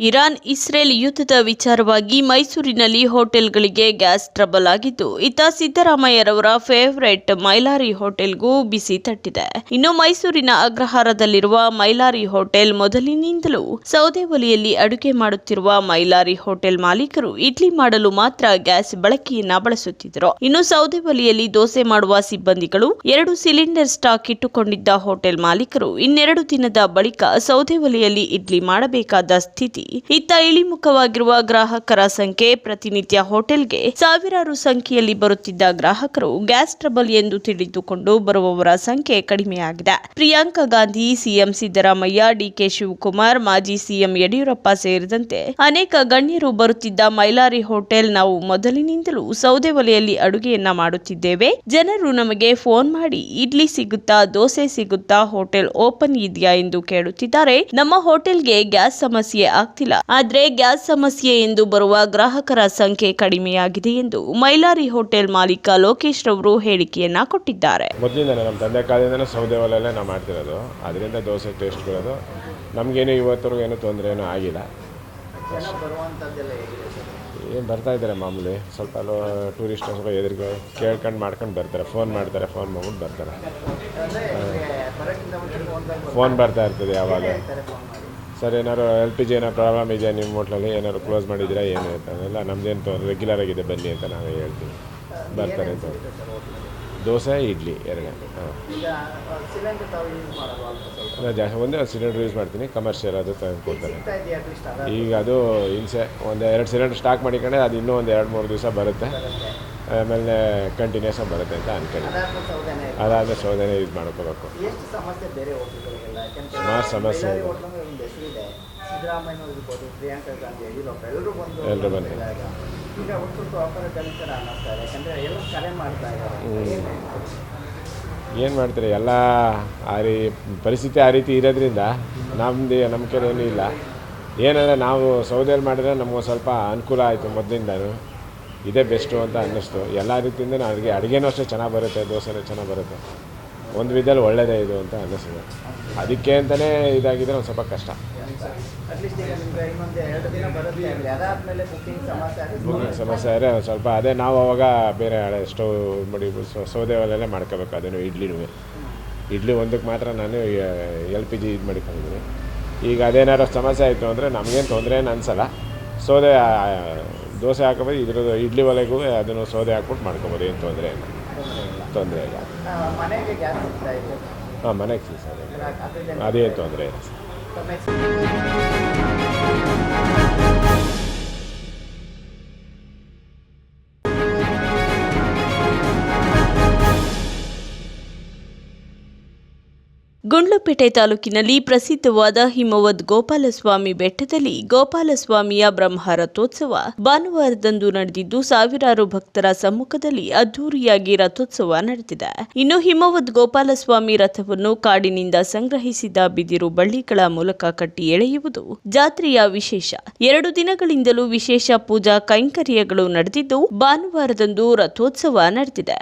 Iran Israel ಯುದ್ಧದ ವಿಚಾರವಾಗಿ ಮೈಸೂರಿನಲ್ಲಿ ಹೋಟೆಲ್ಗಳಿಗೆ ಗ್ಯಾಸ್ ಟ್ರಬಲ್ ಆಗಿದ್ದು, ಇತ್ತ ಸಿದ್ದರಾಮಯ್ಯರವರ ಫೇವರೇಟ್ ಮೈಲಾರಿ ಹೋಟೆಲ್ಗೂ ಬಿಸಿ ತಟ್ಟಿದೆ. ಇನ್ನು ಮೈಸೂರಿನ ಅಗ್ರಹಾರದಲ್ಲಿರುವ ಮೈಲಾರಿ ಹೋಟೆಲ್ ಮೊದಲಿನಿಂದಲೂ ಸೌದೆ ಒಲೆಯಲ್ಲಿ ಅಡುಗೆ ಮಾಡುತ್ತಿರುವ ಮೈಲಾರಿ ಹೋಟೆಲ್ ಮಾಲೀಕರು ಇಡ್ಲಿ ಮಾಡಲು ಮಾತ್ರ ಗ್ಯಾಸ್ ಬಳಕೆಯನ್ನ ಬಳಸುತ್ತಿದ್ದರು. ಇನ್ನು ಸೌದೆ ಒಲೆಯಲ್ಲಿ ದೋಸೆ ಮಾಡುವ ಸಿಬ್ಬಂದಿಗಳು 2 ಸಿಲಿಂಡರ್ ಸ್ಟಾಕ್ ಇಟ್ಟುಕೊಂಡಿದ್ದ ಹೋಟೆಲ್ ಮಾಲೀಕರು ಇನ್ನೆರಡು ದಿನದ ಬಳಿಕ ಸೌದೆ ಒಲೆಯಲ್ಲಿ ಇಡ್ಲಿ ಮಾಡಬೇಕಾದ ಸ್ಥಿತಿ. ಇತ್ತ ಇಳಿಮುಖವಾಗಿರುವ ಗ್ರಾಹಕರ ಸಂಖ್ಯೆ. ಪ್ರತಿನಿತ್ಯ ಹೋಟೆಲ್ಗೆ ಸಾವಿರಾರು ಸಂಖ್ಯೆಯಲ್ಲಿ ಬರುತ್ತಿದ್ದ ಗ್ರಾಹಕರು ಗ್ಯಾಸ್ ಟ್ರಬಲ್ ಎಂದು ತಿಳಿದುಕೊಂಡು ಬರುವವರ ಸಂಖ್ಯೆ ಕಡಿಮೆಯಾಗಿದೆ. ಪ್ರಿಯಾಂಕಾ ಗಾಂಧಿ, ಸಿಎಂ ಸಿದ್ದರಾಮಯ್ಯ, ಡಿಕೆ ಶಿವಕುಮಾರ್, ಮಾಜಿ ಸಿಎಂ ಯಡಿಯೂರಪ್ಪ ಸೇರಿದಂತೆ ಅನೇಕ ಗಣ್ಯರು ಬರುತ್ತಿದ್ದ ಮೈಲಾರಿ ಹೋಟೆಲ್, ನಾವು ಮೊದಲಿನಿಂದಲೂ ಸೌದೆ ಒಲೆಯಲ್ಲಿ ಅಡುಗೆಯನ್ನ ಮಾಡುತ್ತಿದ್ದೇವೆ. ಜನರು ನಮಗೆ ಫೋನ್ ಮಾಡಿ ಇಡ್ಲಿ ಸಿಗುತ್ತಾ, ದೋಸೆ ಸಿಗುತ್ತಾ, ಹೋಟೆಲ್ ಓಪನ್ ಇದೆಯಾ ಎಂದು ಕೇಳುತ್ತಿದ್ದಾರೆ. ನಮ್ಮ ಹೋಟೆಲ್ಗೆ ಗ್ಯಾಸ್ ಸಮಸ್ಯೆ ಆಗ್ತಿಲ್ಲ, ಆದ್ರೆ ಗ್ಯಾಸ್ ಸಮಸ್ಯೆ ಎಂದು ಬರುವ ಗ್ರಾಹಕರ ಸಂಖ್ಯೆ ಕಡಿಮೆಯಾಗಿದೆ ಎಂದು ಮೈಲಾರಿ ಹೋಟೆಲ್ ಮಾಲೀಕ ಲೋಕೇಶ್ ರವರು ಹೇಳಿಕೆಯನ್ನ ಕೊಟ್ಟಿದ್ದಾರೆ. ಮೊದಲಿಂದ ನಮ್ಮ ತಂದೆ ಕಾಲದಿಂದನೂ ಸೌದೆ ಒಲೆಯಲ್ಲೇ ನಾವು ಮಾಡ್ತಿರೋದು, ಅದರಿಂದ ದೋಸೆ ಟೇಸ್ಟ್ ಬರೋದು. ನಮಗೇನು ಇವತ್ತರೆಗೂ ಏನೂ ತೊಂದರೆ ಏನೂ ಆಗಿಲ್ಲ. ಏನು ಬರ್ತಾ ಇದ್ದಾರೆ ಮಾಮೂಲಿ, ಸ್ವಲ್ಪ ಟೂರಿಸ್ಟ್ ಸ್ವಲ್ಪ ಎದುರಿಗೆ ಕೇಳ್ಕೊಂಡು ಮಾಡ್ಕೊಂಡು ಬರ್ತಾರೆ, ಫೋನ್ ಮಾಡ್ತಾರೆ, ಫೋನ್ ಮಾಡ್ಬಿಟ್ಟು ಬರ್ತಾರೆ. ಫೋನ್ ಬರ್ತಾ ಇರ್ತದೆ ಯಾವಾಗ, ಸರ್ ಏನಾದ್ರು LPG ಏನೋ ಪ್ರಾಬ್ಲಮ್ ಇದೆಯಾ ನಿಮ್ಮ ಹೋಟ್ಲಲ್ಲಿ, ಏನಾದ್ರು ಕ್ಲೋಸ್ ಮಾಡಿದ್ದೀರಾ ಏನು ಅಂತಲ್ಲ, ನಮ್ಮದೇನು ರೆಗ್ಯುಲರ್ ಆಗಿದೆ ಬನ್ನಿ ಅಂತ ನಾವು ಹೇಳ್ತೀವಿ, ಬರ್ತಾರೆ ಅಂತ. ದೋಸೆ ಇಡ್ಲಿ ಎರಡೇ. ಜಾಸ್ತಿ ಒಂದೇ ಸಿಲಿಂಡರ್ ಯೂಸ್ ಮಾಡ್ತೀನಿ, ಕಮರ್ಷಿಯಲ್ ಅದು ಕೊಡ್ತಾರೆ. ಈಗ ಅದು ಒಂದು 2 ಸಿಲಿಂಡರ್ ಸ್ಟಾಕ್ ಮಾಡಿಕೊಂಡೆ, ಅದು ಇನ್ನೂ ಒಂದು 2-3 ದಿವಸ ಬರುತ್ತೆ, ಆಮೇಲೆ ಕಂಟಿನ್ಯೂಸ್ ಆಗಿ ಬರುತ್ತೆ ಅಂತ ಅನ್ಕೊಂಡು ಅದಾದಮೇಲೆ ಸೌದೆನೇ ಯೂಸ್ ಮಾಡ್ಕೋಬೇಕು. ಸುಮಾರು ಸಮಸ್ಯೆ ಎಲ್ಲರೂ ಬಂದು ಏನು ಮಾಡ್ತಾರೆ ಎಲ್ಲ ಪರಿಸ್ಥಿತಿ ಆ ರೀತಿ ಇರೋದ್ರಿಂದ ನಮ್ಮ ಕಡೆ ಏನೂ ಇಲ್ಲ. ಏನಂದರೆ ನಾವು ಸೌದೆಯಲ್ಲಿ ಮಾಡಿದ್ರೆ ನಮಗೂ ಸ್ವಲ್ಪ ಅನುಕೂಲ ಆಯಿತು, ಮೊದಲಿಂದನೂ ಇದೇ ಬೆಸ್ಟು ಅಂತ ಅನ್ನಿಸ್ತು. ಎಲ್ಲ ರೀತಿಯಿಂದ ಅಡುಗೆನೂ ಅಷ್ಟೇ ಚೆನ್ನಾಗಿ ಬರುತ್ತೆ, ದೋಸೆನೂ ಚೆನ್ನಾಗಿ ಬರುತ್ತೆ, ಒಂದು ವಿಧದಲ್ಲಿ ಒಳ್ಳೆಯದೇ ಇದು ಅಂತ ಅನ್ನಿಸ್ತದೆ. ಅದಕ್ಕೆ ಅಂತಲೇ ಇದಾಗಿದ್ರೆ ಒಂದು ಸ್ವಲ್ಪ ಕಷ್ಟ. ಬುಕಿಂಗ್ ಸಮಸ್ಯೆ ಆದರೆ ಒಂದು ಸ್ವಲ್ಪ ಅದೇ ನಾವು ಅವಾಗ ಬೇರೆ ಸ್ಟವ್ ಮಾಡಿ ಸೌದೆ ಒಲೆಯಲ್ಲೇ ಮಾಡ್ಕೋಬೇಕು. ಅದನ್ನು ಇಡ್ಲಿ ಒಂದಕ್ಕೆ ಮಾತ್ರ ನಾನು LPG ಇದು ಮಾಡಿಕೊಂಡಿದ್ದೀನಿ. ಈಗ ಅದೇನಾದ್ರು ಸಮಸ್ಯೆ ಆಯಿತು ಅಂದರೆ ನಮಗೇನು ತೊಂದರೆ ಏನು ಅನಿಸಲ್ಲ. ಸೌದೆ ದೋಸೆ ಹಾಕೋಬೋದು, ಇದ್ರದ್ದು ಇಡ್ಲಿ ಒಲೆಗೂ ಅದನ್ನು ಸೌದೆ ಹಾಕ್ಬಿಟ್ಟು ಮಾಡ್ಕೊಬೋದು, ಏನು ತೊಂದರೆ ಇಲ್ಲ. ಹಾಂ, ಮನೆಗೆ ಸರ್ ಅದೇನು ತೊಂದರೆ ಇಲ್ಲ ಸರ್. ಗುಂಡ್ಲುಪೇಟೆ ತಾಲೂಕಿನಲ್ಲಿ ಪ್ರಸಿದ್ಧವಾದ ಹಿಮವದ್ ಗೋಪಾಲಸ್ವಾಮಿ ಬೆಟ್ಟದಲ್ಲಿ ಗೋಪಾಲಸ್ವಾಮಿಯ ಬ್ರಹ್ಮ ರಥೋತ್ಸವ ಭಾನುವಾರದಂದು ನಡೆದಿದ್ದು, ಸಾವಿರಾರು ಭಕ್ತರ ಸಮ್ಮುಖದಲ್ಲಿ ಅದ್ದೂರಿಯಾಗಿ ರಥೋತ್ಸವ ನಡೆದಿದೆ. ಇನ್ನು ಹಿಮವದ್ ಗೋಪಾಲಸ್ವಾಮಿ ರಥವನ್ನು ಕಾಡಿನಿಂದ ಸಂಗ್ರಹಿಸಿದ ಬಿದಿರು ಬಳ್ಳಿಗಳ ಮೂಲಕ ಕಟ್ಟಿ ಎಳೆಯುವುದು ಜಾತ್ರೆಯ ವಿಶೇಷ. 2 ದಿನಗಳಿಂದಲೂ ವಿಶೇಷ ಪೂಜಾ ಕೈಂಕರ್ಯಗಳು ನಡೆದಿದ್ದು, ಭಾನುವಾರದಂದು ರಥೋತ್ಸವ ನಡೆದಿದೆ.